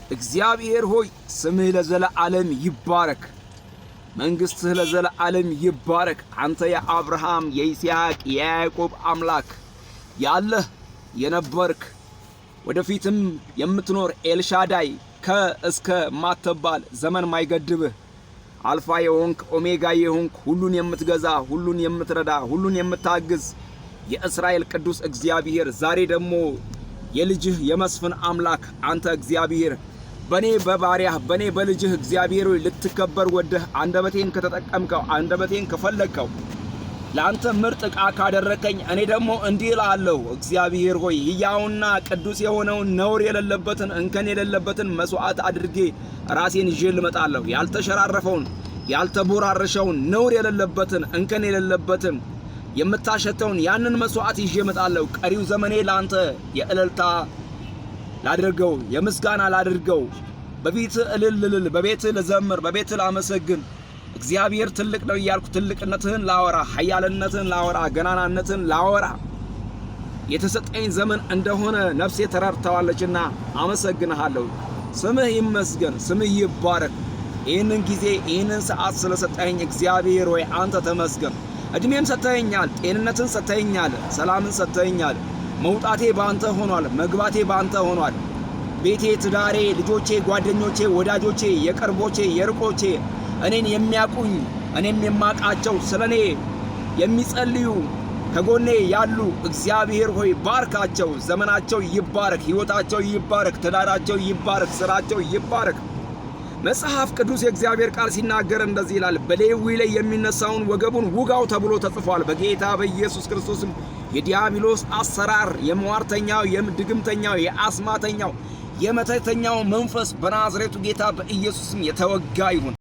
እግዚአብሔር ሆይ ስምህ ለዘለዓለም ይባረክ። መንግሥትህ ለዘለዓለም ይባረክ። አንተ የአብርሃም የይስሐቅ የያዕቆብ አምላክ ያለህ የነበርክ ወደፊትም የምትኖር ኤልሻዳይ ከእስከ ማትባል ዘመን ማይገድብህ አልፋ የሆንክ ኦሜጋ የሆንክ ሁሉን የምትገዛ ሁሉን የምትረዳ ሁሉን የምታግዝ የእስራኤል ቅዱስ እግዚአብሔር ዛሬ ደግሞ የልጅህ የመስፍን አምላክ አንተ እግዚአብሔር በኔ በባሪያህ በኔ በልጅህ እግዚአብሔር ልትከበር ወደህ አንደበቴን ከተጠቀምከው አንደበቴን ከፈለከው ለአንተ ምርጥ ዕቃ ካደረከኝ እኔ ደግሞ እንዲህ እላለሁ እግዚአብሔር ሆይ ሕያውና ቅዱስ የሆነውን ነውር የሌለበትን እንከን የሌለበትን መስዋዕት አድርጌ ራሴን ይዤ ልመጣለሁ። ያልተሸራረፈውን ያልተቦራረሸውን ነውር የሌለበትን እንከን የሌለበትን የምታሸተውን ያንን መስዋዕት ይዤ እመጣለሁ። ቀሪው ዘመኔ ላንተ የእልልታ ላድርገው የምስጋና ላድርገው። በቤትህ እልል በቤትህ ልዘምር በቤትህ ላመሰግን። እግዚአብሔር ትልቅ ነው እያልኩ ትልቅነትህን ላወራ ኃያልነትህን ላወራ ገናናነትህን ላወራ የተሰጠኝ ዘመን እንደሆነ ነፍሴ ተረድታለችና አመሰግንሃለሁ። ስምህ ይመስገን፣ ስምህ ይባረክ። ይህንን ጊዜ ይህንን ሰዓት ስለሰጠኝ እግዚአብሔር ሆይ አንተ ተመስገን። እድሜን ሰጥተኸኛል፣ ጤንነትን ሰጥተኸኛል፣ ሰላምን ሰጥተኸኛል። መውጣቴ ባንተ ሆኗል፣ መግባቴ ባንተ ሆኗል። ቤቴ፣ ትዳሬ፣ ልጆቼ፣ ጓደኞቼ፣ ወዳጆቼ፣ የቅርቦቼ፣ የርቆቼ እኔን የሚያቁኝ እኔም የማቃቸው ስለኔ የሚጸልዩ ከጎኔ ያሉ እግዚአብሔር ሆይ ባርካቸው። ዘመናቸው ይባረክ፣ ሕይወታቸው ይባረክ፣ ትዳራቸው ይባረክ፣ ስራቸው ይባረክ። መጽሐፍ ቅዱስ የእግዚአብሔር ቃል ሲናገር እንደዚህ ይላል፣ በሌዊ ላይ የሚነሳውን ወገቡን ውጋው ተብሎ ተጽፏል። በጌታ በኢየሱስ ክርስቶስም የዲያብሎስ አሰራር የሟርተኛው የድግምተኛው የአስማተኛው የመተተኛው መንፈስ በናዝሬቱ ጌታ በኢየሱስም የተወጋ ይሁን።